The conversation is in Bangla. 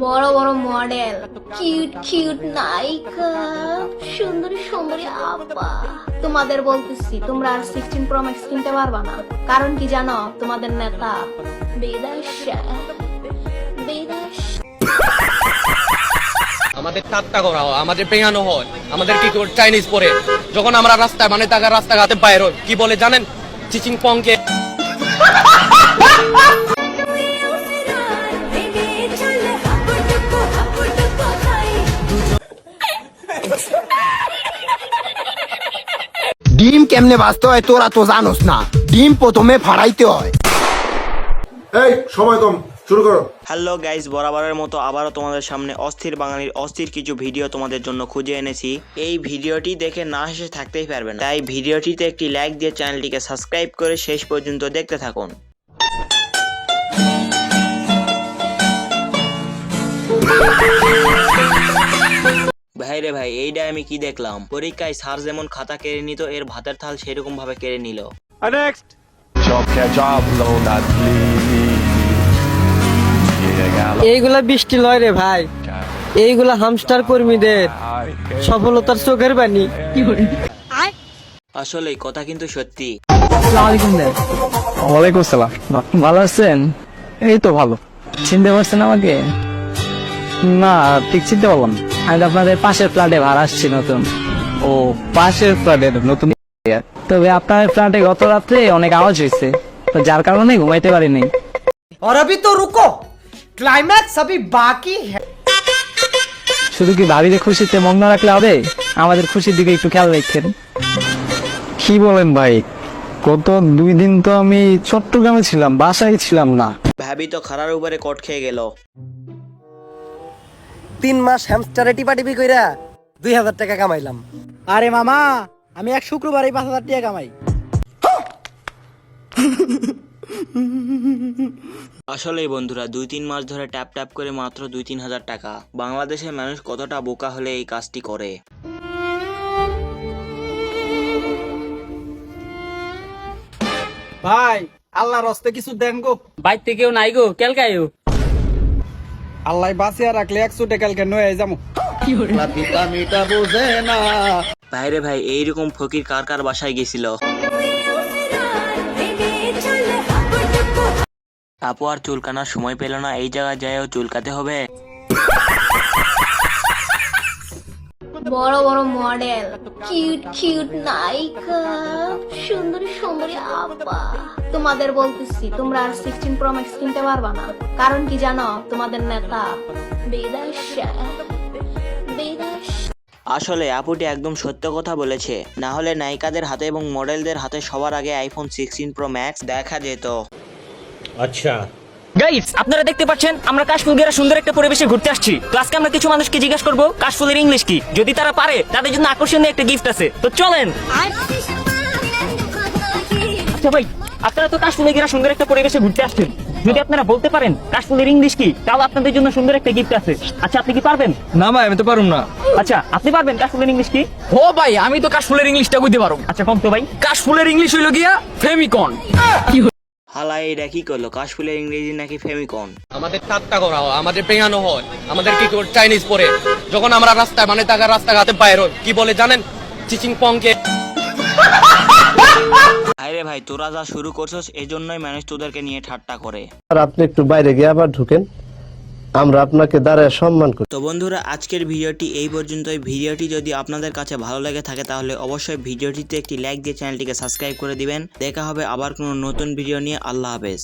বড় বড় মডেল, কিউট কিউট নায়িকা, সুন্দরী সুন্দরী আপা। তোমাদের বলতেছি তোমরা আর 16 Pro Max কিনতে পারবা না। কারণ কি জানো? তোমাদের নেতা বিদেশে। আমাদের ঠাট্টা করা হয়, আমাদের পেঙানো হয়, আমাদের কি করে চাইনিজ পরে যখন আমরা রাস্তায় মানে তাকে রাস্তাঘাটে বাইর হই, কি বলে জানেন? চিচিং পংকে। ডিম কেমনে বাঁচতে হয় তোরা তো জানোস না। ডিম প্রথমে ফাড়াইতে হয়। এই সময় কম, শুরু করো। হ্যালো গাইস, বরাবরের মতো আবারও তোমাদের সামনে অস্থির বাঙালির অস্থির কিছু ভিডিও তোমাদের জন্য খুঁজে এনেছি। এই ভিডিওটি দেখে না হেসে থাকতেই পারবে না, তাই ভিডিওটিতে একটি লাইক দিয়ে চ্যানেলটিকে সাবস্ক্রাইব করে শেষ পর্যন্ত দেখতে থাকুন। ভাই রে ভাই, এইটা আমি কি দেখলাম? পরীক্ষায় স্যার যেমন খাতা কেড়ে নিত, এর ভাতের থাল সেরকম ভাবে কেড়ে নিল। এইগুলা বৃষ্টি লয় রে ভাই, এইগুলা হামস্টার কর্মীদের সফলতার চোখের বাণী। আসলে কথা কিন্তু সত্যি। ওয়ালাইকুম আসসালাম। ভালো আছেন? এই তো ভালো। চিনতে পারছেন আমাকে? না ঠিক চিনতে পারলাম। আমি তো আপনাদের পাশের ফ্ল্যাটে ভাড়া আসছি নতুন। ও পাশের ফ্ল্যাটে নতুন। তবে আপনার ফ্ল্যাটে গত রাত্রে অনেক আওয়াজ হয়েছে, তো যার কারণে ঘুমাইতে পারিনি। और अभी तो रुको, क्लाइमैक्स अभी बाकी है। শুধু কি ভাবিরে খুশিতে মগ্ন রাখলে হবে? আমাদের খুশির দিকে একটু খেয়াল রাখেন। কি বলেন ভাই? গত 2 দিন তো আমি চট্টগ্রামে ছিলাম, বাসায় ছিলাম না। ভাবি তো খারার উপরে কট খেয়ে গেল। 3 মাস হ্যামস্টারে টিপাটিপি কইরা 2000 টাকা কামাইলাম। আরে মামা, আমি এক শুক্রবারে 5000 টাকা কামাই। আসলেই বন্ধুরা, 2-3 মাস ধরে ট্যাপ ট্যাপ করে মাত্র 2-3 হাজার টাকা। বাংলাদেশের মানুষ কতটা বোকা হলে এই কাজটি করে? ভাই আল্লাহর হস্তে কিছু দেন গো। বাইতে কেউ নাই গো, কেলকায়ও। আল্লাহ বাঁচিয়া রাখলে 100 টাকা কালকে নয়ে যাবো। ভাইরে ভাই, এইরকম ফকির কার কার বাসায় গেছিল? আপু আর চুলকানার সময় পেল না, এই জায়গায় যায়ও চুলকাতে হবে। বড় বড় মডেল, কিউট কিউট নায়িকা, সুন্দরী সুন্দরী আপা। তোমাদের বলতেছি তোমরা আর 16 Pro Max কিনতে পারবা না। কারণ কি জানো? তোমাদের নেতা বিদেশে। আসলে আপুটি একদম সত্য কথা বলেছে, না হলে নায়িকাদের হাতে এবং মডেলদের হাতে সবার আগে আইফোন 16 Pro Max দেখা যেত। গাইস, আপনারা দেখতে পাচ্ছেন আমরা কাশফুল সুন্দর একটা পরিবেশে ঘুরতে আসছি। তো আজকে আমরা কিছু মানুষকে জিজ্ঞাসা করবো কাশফুলের ইংলিশ কি। যদি তারা পারে, তাদের জন্য আকর্ষণীয় একটা গিফট আছে। তো চলেন। আচ্ছা ভাই, আপনারা তো কাশফুলের সুন্দর একটা পরিবেশে ঘুরতে আসছেন, যদি আপনারা বলতে পারেন কাশফুলের ইংলিশ কি, তাহলে আপনাদের জন্য সুন্দর একটা গিফট আছে। আচ্ছা, আপনি কি পারবেন? না ভাই, আমি তো পারুম না। আচ্ছা, আপনি পারবেন কাশফুলের ইংলিশ কি? ও ভাই, আমি তো কাশফুলের ইংলিশটা কইতে পারো। আচ্ছা, কম তো ভাই। কাশফুলের ইংলিশ হইল গিয়া ফেমিকন। হালা এটা কি করলো? কাশফুলের ইংরেজি নাকি ফেমিকন? আমাদের ঠাট্টা করা হয়, আমাদের পেঙানো হয়, আমাদের কি করে চাইনিজ পরে যখন আমরা রাস্তায় মানে তাকে রাস্তাঘাটে বাইর হই, কি বলে জানেন? চিচিং পংকে। আরে ভাই, তোরা যা শুরু করছস, এজন্যই মানুষ তোদেরকে নিয়ে ঠাট্টা করে। আর আপনি একটু বাইরে গিয়ে আবার ঢুকেন, আমরা আপনাকে দাঁড়ায় সম্মান করি। তো বন্ধুরা, আজকের ভিডিওটি এই পর্যন্তই। ভিডিওটি যদি আপনাদের কাছে ভালো লেগে থাকে তাহলে অবশ্যই ভিডিওটিতে একটি লাইক দিয়ে চ্যানেলটিকে সাবস্ক্রাইব করে দিবেন। দেখা হবে আবার কোনো নতুন ভিডিও নিয়ে। আল্লাহ হাফেজ।